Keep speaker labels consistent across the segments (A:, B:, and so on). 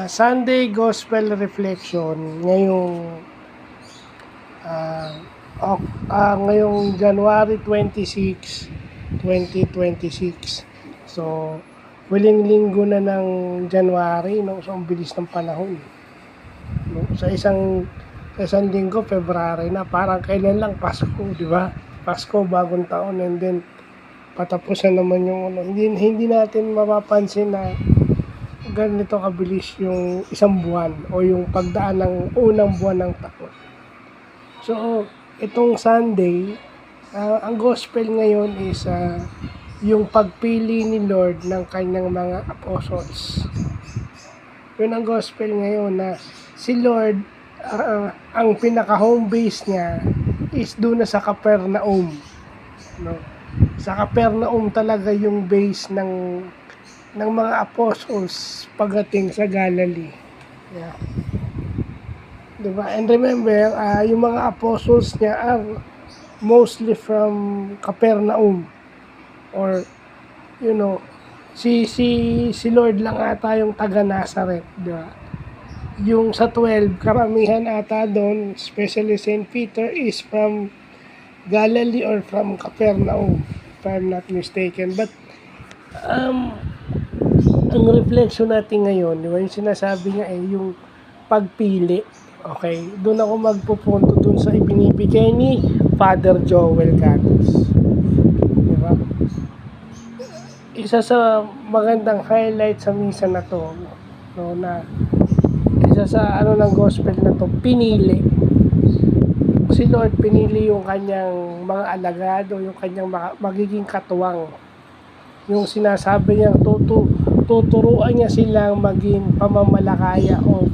A: Sunday Gospel Reflection ngayong January 26, 2026. So, huling linggo na ng January, no? So, ang bilis ng panahon. No? Sa isang linggo, February na, parang kailan lang Pasko, di ba? Pasko, bagong taon, and then patapusan naman yung hindi natin mapapansin na ganito kabilis yung isang buwan o yung pagdaan ng unang buwan ng taon. So, itong Sunday, ang gospel ngayon is yung pagpili ni Lord ng kanyang mga apostles. Yun ang gospel ngayon, na si Lord, ang pinaka-home base niya is doon na sa Capernaum. No? Sa Capernaum talaga yung base ng mga apostles pagdating sa Galilee. Yeah. Diba? And remember, yung mga apostles niya are mostly from Capernaum. Or, si Lord lang ata yung taga Nazareth. Diba? Yung sa 12, karamihan ata doon, especially St. Peter, is from Galilee or from Capernaum, if I'm not mistaken. But, ang reflection natin ngayon, di ba, yung sinasabi niya yung pagpili. Okay? Doon ako magpupunto doon sa ibinibigay ni Father Joel Gatos. Di ba? Isa sa magandang highlight sa misa na to, no, na isa sa ng gospel na to, pinili. Si Lord pinili yung kanyang mga alagado, yung kanyang magiging katuwang. Yung sinasabi niya, tuturuan niya silang maging pamamalakaya o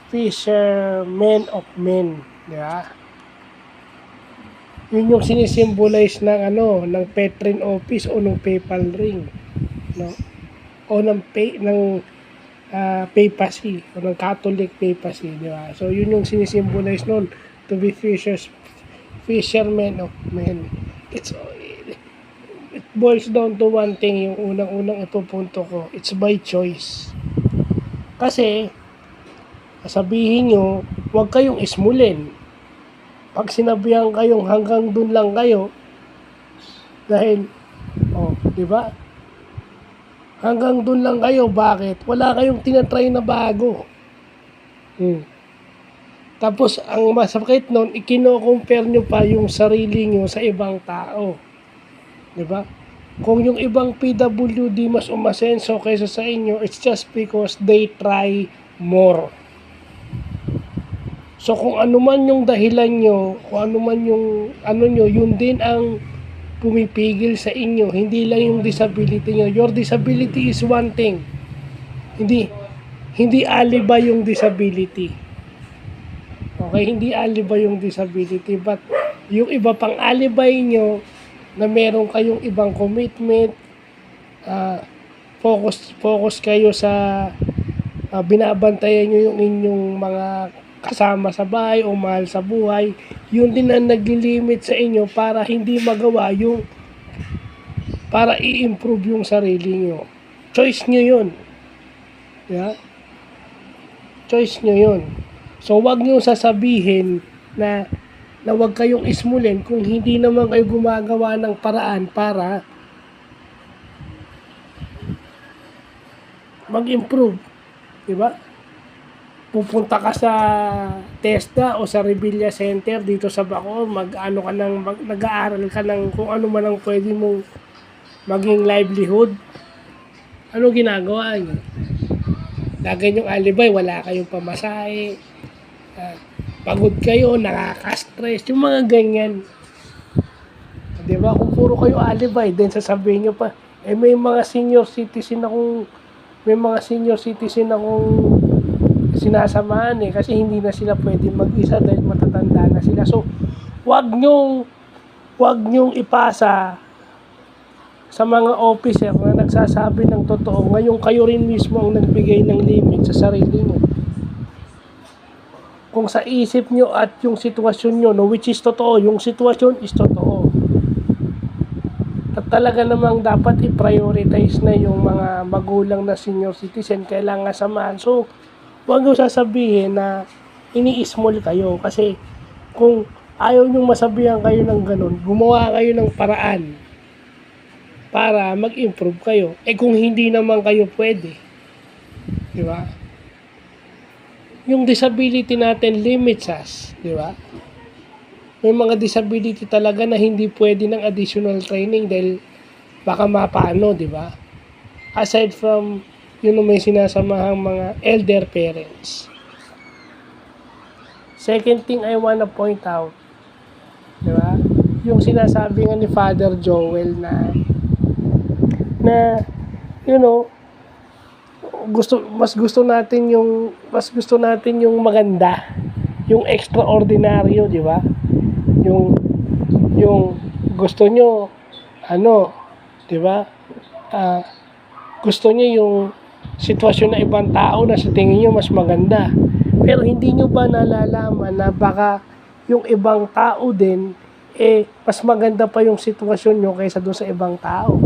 A: fishermen of men, di ba? Yun yung sinisimbolize ng Petrine office o ng papal ring, no? O ng papacy o ng Catholic papacy, di ba? So yun yung sinisimbolize noon, to be fishermen of men. It boils down to one thing, yung unang ipupunto ko, it's by choice. Kasi, sabihin nyo, huwag kayong ismulin. Pag sinabihan kayong hanggang dun lang kayo, dahil, di ba? Hanggang dun lang kayo, bakit? Wala kayong tinatry na bago. Tapos, ang masakit nun, ikino-compare nyo pa yung sarili nyo sa ibang tao. Diba? Kung yung ibang PWD mas umasenso kaysa sa inyo, it's just because they try more. So kung ano man yung dahilan nyo, kung ano man yung nyo, yun din ang pumipigil sa inyo. Hindi lang yung disability nyo. Your disability is one thing. Hindi alibay yung disability. Okay? Hindi alibay yung disability. But yung iba pang alibay nyo, na meron kayong ibang commitment, focus kayo sa binabantayan nyo yung inyong mga kasama sa bahay o mahal sa buhay, yun din ang nag-limit sa inyo para hindi magawa para i-improve yung sarili nyo. Choice nyo yun. Yeah? Choice nyo yun. So wag nyo sasabihin na huwag kayong ismulin kung hindi naman kayo gumagawa ng paraan para mag-improve. Diba? Pupunta ka sa TESDA o sa Revilla Center dito sa Bacoor, nag-aaral ka ng kung ano man ang pwede mong maging livelihood. Ano ginagawa nyo? Lagay yung alibay, wala kayong pamasahe, pagod kayo, nakaka-stress, yung mga ganyan. Diba? Kung puro kayo alibay, then sasabihin nyo pa, may mga senior citizen akong sinasamahan kasi hindi na sila pwede mag-isa dahil matatanda na sila. So, wag nyong ipasa sa mga officer na nagsasabi ng totoo. Ngayon kayo rin mismo ang nagbigay ng limit sa sarili nyo. Kung sa isip nyo at yung sitwasyon nyo, which is totoo, yung sitwasyon is totoo. At talaga namang dapat i-prioritize na yung mga magulang na senior citizen, kailangan samahan. So, huwag nyo sasabihin na ini-small kayo kasi kung ayaw nyong masabihan kayo ng ganun, gumawa kayo ng paraan para mag-improve kayo. Kung hindi naman kayo pwede, di ba? Yung disability natin limits us, di ba? May mga disability talaga na hindi pwede ng additional training dahil baka mapano, di ba? Aside from, yun may sinasamahang mga elder parents. Second thing I wanna point out, di ba? Yung sinasabi nga ni Father Joel na mas gusto natin yung maganda, yung extraordinaryo, di ba? Yung gusto nyo di ba? Gusto nyo yung sitwasyon ng ibang tao na sa tingin nyo mas maganda. Pero hindi nyo ba nalalaman na baka yung ibang tao din mas maganda pa yung sitwasyon nyo kaysa doon sa ibang tao.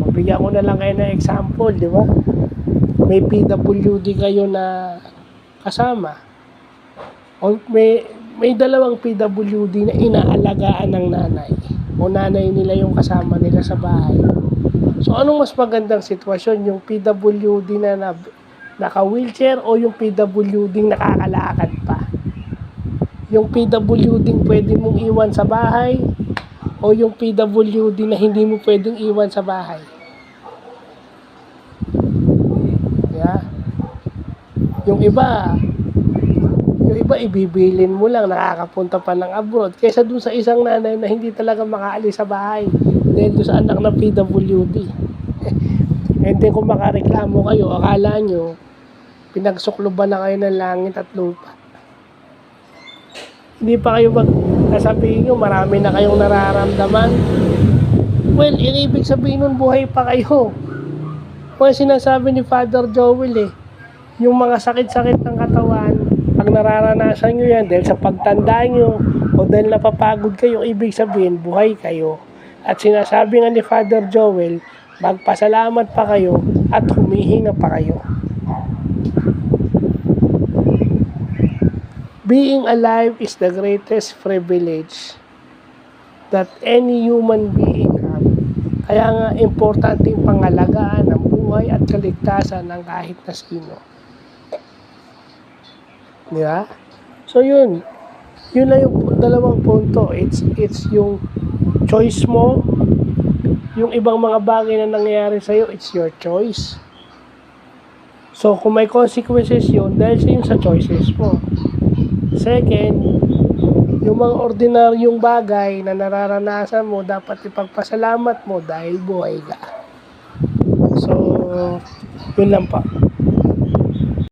A: Magbigyan ko na lang kayo ng example, di ba? May PWD kayo na kasama. O may dalawang PWD na inaalagaan ng nanay. O nanay nila yung kasama nila sa bahay. So, anong mas magandang sitwasyon? Yung PWD na naka-wheelchair o yung PWD nakakalakad pa? Yung PWD pwede mong iwan sa bahay o yung PWD na hindi mo pwedeng iwan sa bahay? Yeah. Yung iba ibibilin mo lang, nakakapunta pa ng abroad kaysa dun sa isang nanay na hindi talaga makaalis sa bahay dahil dun sa anak ng PWD. And then kung makareklamo kayo, akala nyo pinagsukloban na kayo ng langit at lupa. Hindi pa kayo sasabihin nyo marami na kayong nararamdaman. Well, ibig sabihin nun buhay pa kayo. Kung sinasabi ni Father Joel yung mga sakit-sakit ng katawan, pag nararanasan nyo yan dahil sa pagtanda nyo o dahil napapagod kayo, ibig sabihin buhay kayo. At sinasabi nga ni Father Joel, magpasalamat pa kayo at humihinga pa kayo. Being alive is the greatest privilege that any human being have. Kaya nga importante yung pangalagaan ng buhay at kaligtasan ng kahit na sino. Di ba? So yun lang yung dalawang punto. It's yung choice mo. Yung ibang mga bagay na nangyayari sa'yo, it's your choice. So kung may consequences yun, dahil sa choices mo. Second, yung mga ordinaryong bagay na nararanasan mo, dapat ipagpasalamat mo dahil buhay ka. So, yun lang pa.